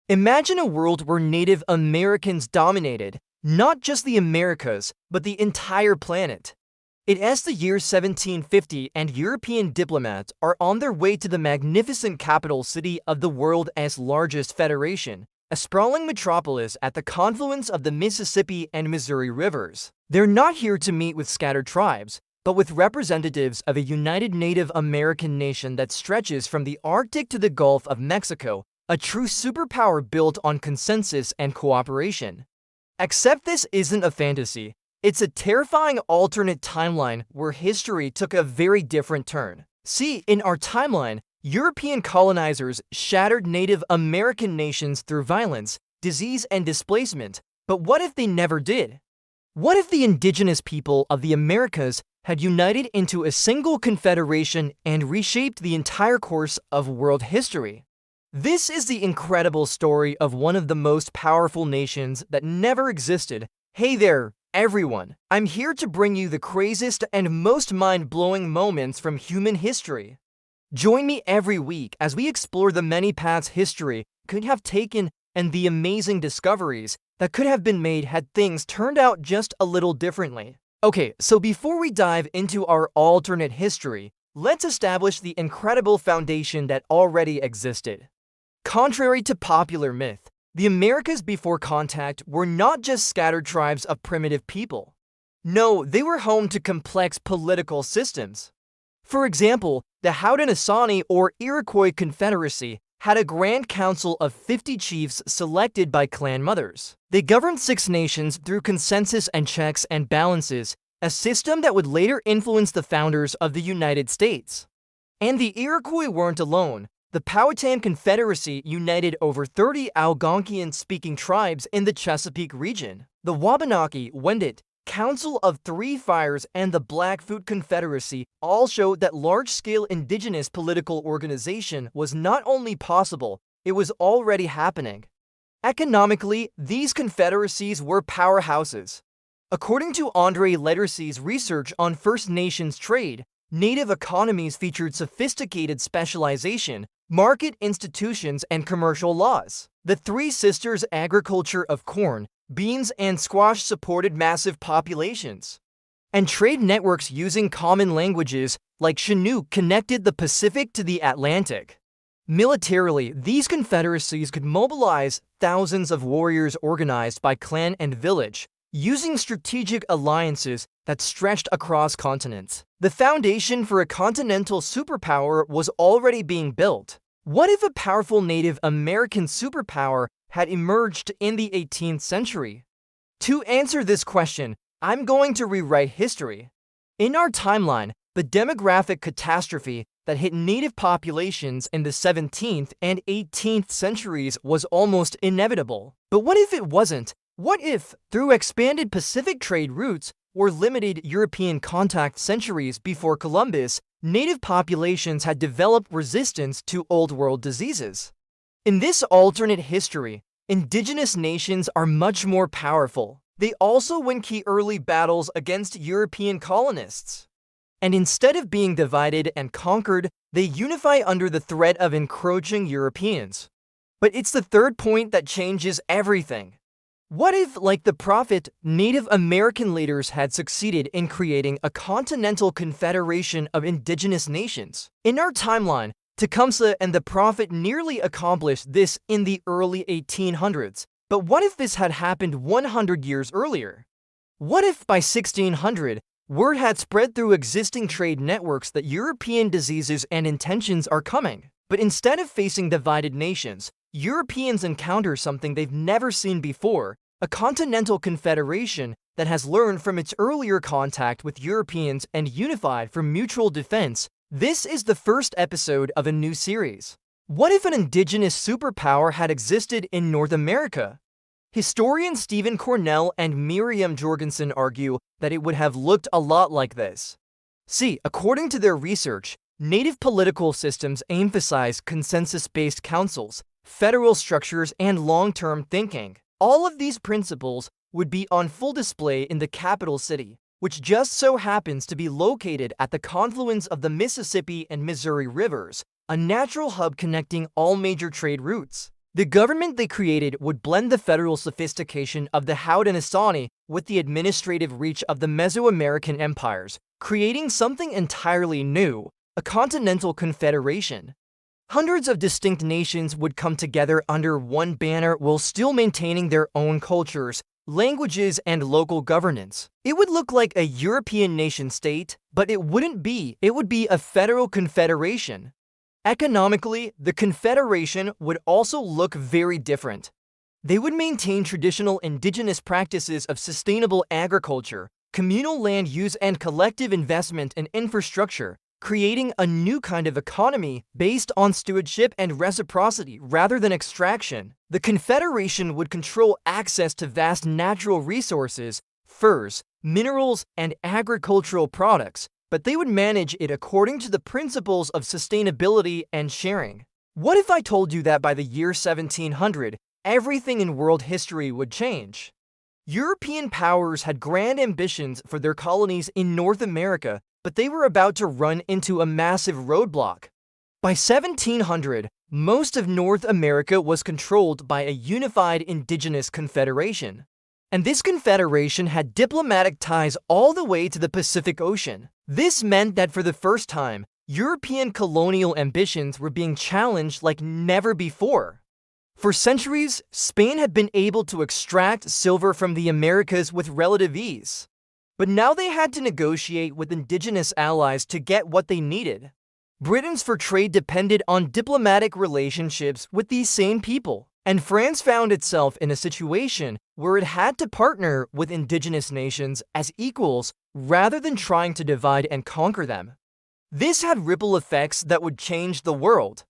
Imagine a world where Native Americans dominated, not just the Americas, but the entire planet. It is the year 1750 and European diplomats are on their way to the magnificent capital city of the world's largest federation, a sprawling metropolis at the confluence of the Mississippi and Missouri rivers. They're not here to meet with scattered tribes, but with representatives of a united Native American nation that stretches from the Arctic to the Gulf of Mexico, a true superpower built on consensus and cooperation. Except this isn't a fantasy. It's a terrifying alternate timeline where history took a very different turn. See, in our timeline, European colonizers shattered Native American nations through violence, disease, and displacement. But what if they never did? What if the indigenous people of the Americas had united into a single confederation and reshaped the entire course of world history? This is the incredible story of one of the most powerful nations that never existed. Hey there, everyone. I'm here to bring you the craziest and most mind-blowing moments from human history. Join me every week as we explore the many paths history could have taken and the amazing discoveries that could have been made had things turned out just a little differently. Okay, so before we dive into our alternate history, let's establish the incredible foundation that already existed. Contrary to popular myth, the Americas before contact were not just scattered tribes of primitive people. No, they were home to complex political systems. For example, the Haudenosaunee or Iroquois Confederacy had a grand council of 50 chiefs selected by clan mothers. They governed 6 nations through consensus and checks and balances, a system that would later influence the founders of the United States. And the Iroquois weren't alone. The Powhatan Confederacy united over 30 Algonquian-speaking tribes in the Chesapeake region. The Wabanaki, Wendat, Council of 3 Fires, and the Blackfoot Confederacy all showed that large-scale indigenous political organization was not only possible, it was already happening. Economically, these confederacies were powerhouses. According to Andre Lettercy's research on First Nations trade, Native economies featured sophisticated specialization, market institutions, and commercial laws. The Three Sisters agriculture of corn, beans, and squash supported massive populations. And trade networks using common languages like Chinook connected the Pacific to the Atlantic. Militarily, these confederacies could mobilize thousands of warriors organized by clan and village, using strategic alliances that stretched across continents. The foundation for a continental superpower was already being built. What if a powerful Native American superpower had emerged in the 18th century? To answer this question, I'm going to rewrite history. In our timeline, the demographic catastrophe that hit Native populations in the 17th and 18th centuries was almost inevitable. But what if it wasn't? What if, through expanded Pacific trade routes or limited European contact centuries before Columbus, Native populations had developed resistance to Old World diseases? In this alternate history, indigenous nations are much more powerful. They also win key early battles against European colonists. And instead of being divided and conquered, they unify under the threat of encroaching Europeans. But it's the third point that changes everything. What if, like the Prophet, Native American leaders had succeeded in creating a continental confederation of indigenous nations? In our timeline, Tecumseh and the Prophet nearly accomplished this in the early 1800s. But what if this had happened 100 years earlier? What if by 1600, word had spread through existing trade networks that European diseases and intentions are coming? But instead of facing divided nations, Europeans encounter something they've never seen before, a continental confederation that has learned from its earlier contact with Europeans and unified for mutual defense. This is the first episode of a new series. What if an indigenous superpower had existed in North America? Historians Stephen Cornell and Miriam Jorgensen argue that it would have looked a lot like this. See, according to their research, Native political systems emphasize consensus-based councils, federal structures, and long-term thinking. All of these principles would be on full display in the capital city, which just so happens to be located at the confluence of the Mississippi and Missouri rivers, a natural hub connecting all major trade routes. The government they created would blend the federal sophistication of the Haudenosaunee with the administrative reach of the Mesoamerican empires, creating something entirely new, a continental confederation. Hundreds of distinct nations would come together under one banner while still maintaining their own cultures, languages, and local governance. It would look like a European nation-state, but it wouldn't be. It would be a federal confederation. Economically, the confederation would also look very different. They would maintain traditional indigenous practices of sustainable agriculture, communal land use, and collective investment in infrastructure, creating a new kind of economy based on stewardship and reciprocity rather than extraction. The confederation would control access to vast natural resources, furs, minerals, and agricultural products, but they would manage it according to the principles of sustainability and sharing. What if I told you that by the year 1700, everything in world history would change? European powers had grand ambitions for their colonies in North America, but they were about to run into a massive roadblock. By 1700, most of North America was controlled by a unified indigenous confederation. And this confederation had diplomatic ties all the way to the Pacific Ocean. This meant that for the first time, European colonial ambitions were being challenged like never before. For centuries, Spain had been able to extract silver from the Americas with relative ease. But now they had to negotiate with indigenous allies to get what they needed. Britain's fur trade depended on diplomatic relationships with these same people. And France found itself in a situation where it had to partner with indigenous nations as equals rather than trying to divide and conquer them. This had ripple effects that would change the world.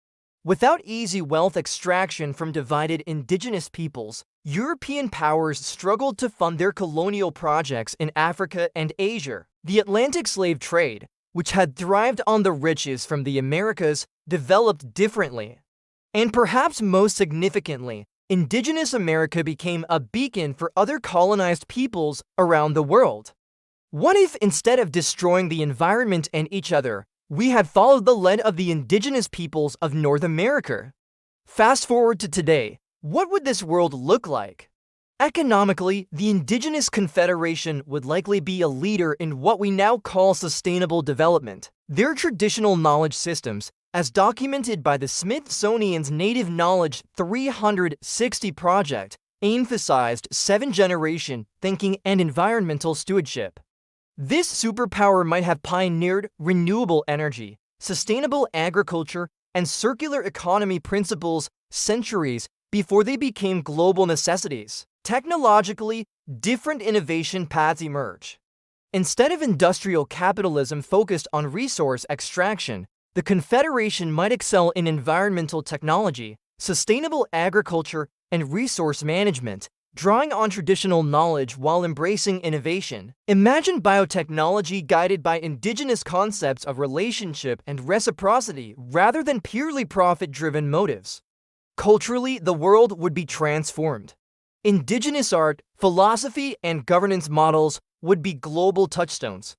Without easy wealth extraction from divided indigenous peoples, European powers struggled to fund their colonial projects in Africa and Asia. The Atlantic slave trade, which had thrived on the riches from the Americas, developed differently. And perhaps most significantly, indigenous America became a beacon for other colonized peoples around the world. What if, instead of destroying the environment and each other, we had followed the lead of the indigenous peoples of North America? Fast forward to today, what would this world look like? Economically, the Indigenous Confederation would likely be a leader in what we now call sustainable development. Their traditional knowledge systems, as documented by the Smithsonian's Native Knowledge 360 project, emphasized seven-generation thinking and environmental stewardship. This superpower might have pioneered renewable energy, sustainable agriculture, and circular economy principles centuries before they became global necessities. Technologically, different innovation paths emerge. Instead of industrial capitalism focused on resource extraction, the Confederation might excel in environmental technology, sustainable agriculture, and resource management, drawing on traditional knowledge while embracing innovation. Imagine biotechnology guided by indigenous concepts of relationship and reciprocity rather than purely profit-driven motives. Culturally, the world would be transformed. Indigenous art, philosophy, and governance models would be global touchstones.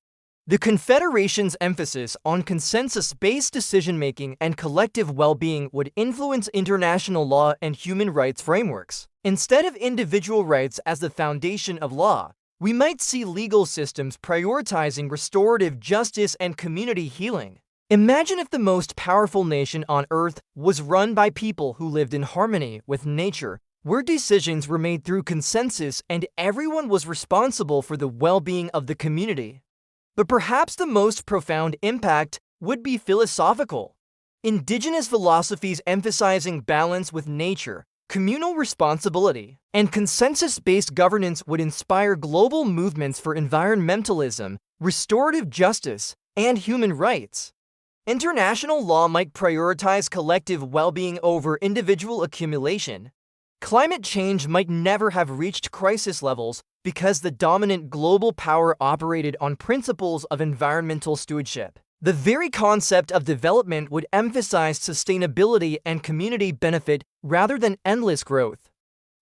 The Confederation's emphasis on consensus-based decision-making and collective well-being would influence international law and human rights frameworks. Instead of individual rights as the foundation of law, we might see legal systems prioritizing restorative justice and community healing. Imagine if the most powerful nation on Earth was run by people who lived in harmony with nature, where decisions were made through consensus and everyone was responsible for the well-being of the community. But perhaps the most profound impact would be philosophical. Indigenous philosophies emphasizing balance with nature, communal responsibility, and consensus-based governance would inspire global movements for environmentalism, restorative justice, and human rights. International law might prioritize collective well-being over individual accumulation. Climate change might never have reached crisis levels because the dominant global power operated on principles of environmental stewardship. The very concept of development would emphasize sustainability and community benefit rather than endless growth.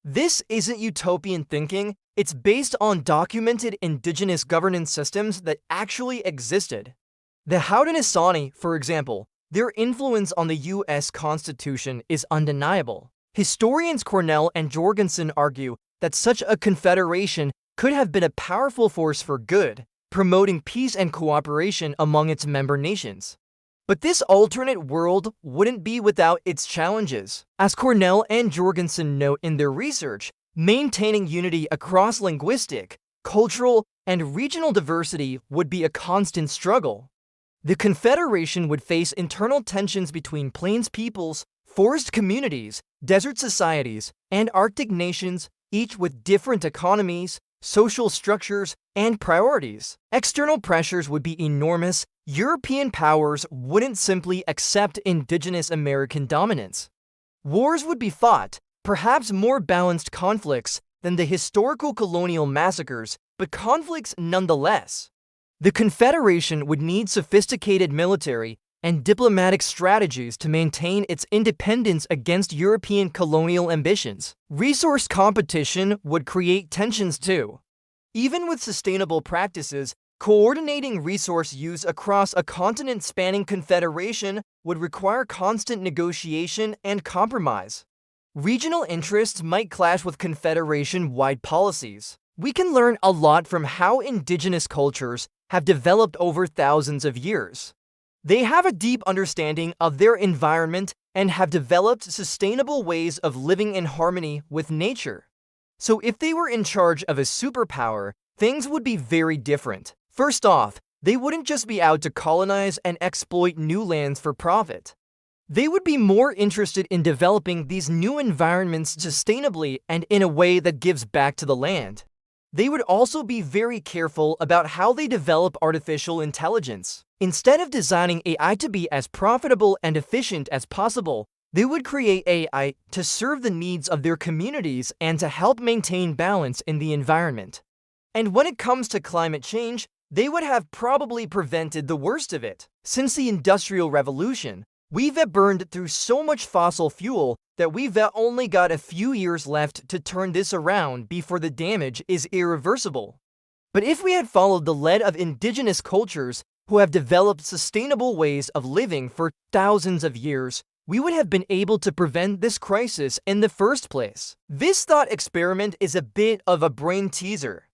This isn't utopian thinking, it's based on documented indigenous governance systems that actually existed. The Haudenosaunee, for example, their influence on the U.S. Constitution is undeniable. Historians Cornell and Jorgensen argue that such a confederation could have been a powerful force for good, promoting peace and cooperation among its member nations. But this alternate world wouldn't be without its challenges. As Cornell and Jorgensen note in their research, maintaining unity across linguistic, cultural, and regional diversity would be a constant struggle. The Confederation would face internal tensions between plains peoples, forest communities, desert societies, and Arctic nations, each with different economies, social structures, and priorities. External pressures would be enormous. European powers wouldn't simply accept indigenous American dominance. Wars would be fought, perhaps more balanced conflicts than the historical colonial massacres, but conflicts nonetheless. The Confederation would need sophisticated military and diplomatic strategies to maintain its independence against European colonial ambitions. Resource competition would create tensions too. Even with sustainable practices, coordinating resource use across a continent-spanning confederation would require constant negotiation and compromise. Regional interests might clash with confederation-wide policies. We can learn a lot from how indigenous cultures have developed over thousands of years. They have a deep understanding of their environment and have developed sustainable ways of living in harmony with nature. So if they were in charge of a superpower, things would be very different. First off, they wouldn't just be out to colonize and exploit new lands for profit. They would be more interested in developing these new environments sustainably and in a way that gives back to the land. They would also be very careful about how they develop artificial intelligence. Instead of designing AI to be as profitable and efficient as possible, they would create AI to serve the needs of their communities and to help maintain balance in the environment. And when it comes to climate change, they would have probably prevented the worst of it. Since the Industrial Revolution, we've burned through so much fossil fuel that we've only got a few years left to turn this around before the damage is irreversible. But if we had followed the lead of indigenous cultures who have developed sustainable ways of living for thousands of years, we would have been able to prevent this crisis in the first place. This thought experiment is a bit of a brain teaser.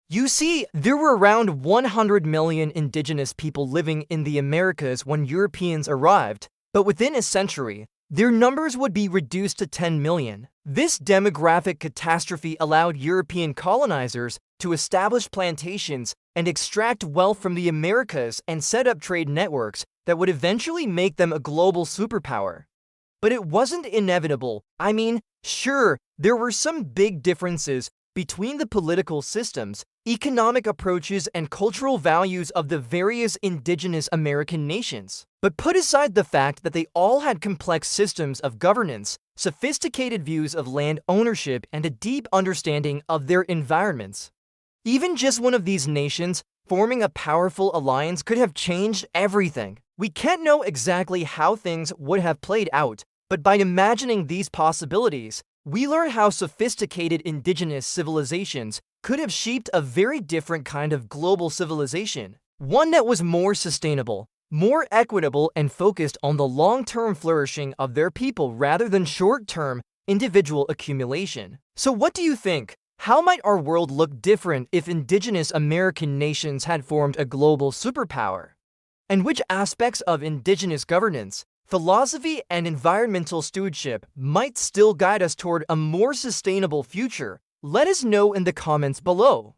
You see, there were around 100 million indigenous people living in the Americas when Europeans arrived, but within a century, their numbers would be reduced to 10 million. This demographic catastrophe allowed European colonizers to establish plantations and extract wealth from the Americas and set up trade networks that would eventually make them a global superpower. But it wasn't inevitable. I mean, sure, there were some big differences between the political systems, economic approaches, and cultural values of the various indigenous American nations. But put aside the fact that they all had complex systems of governance, sophisticated views of land ownership, and a deep understanding of their environments. Even just one of these nations forming a powerful alliance could have changed everything. We can't know exactly how things would have played out, but by imagining these possibilities, we learn how sophisticated indigenous civilizations could have shaped a very different kind of global civilization, one that was more sustainable, more equitable, and focused on the long-term flourishing of their people rather than short-term, individual accumulation. So what do you think? How might our world look different if indigenous American nations had formed a global superpower? And which aspects of indigenous governance, philosophy, and environmental stewardship might still guide us toward a more sustainable future? Let us know in the comments below.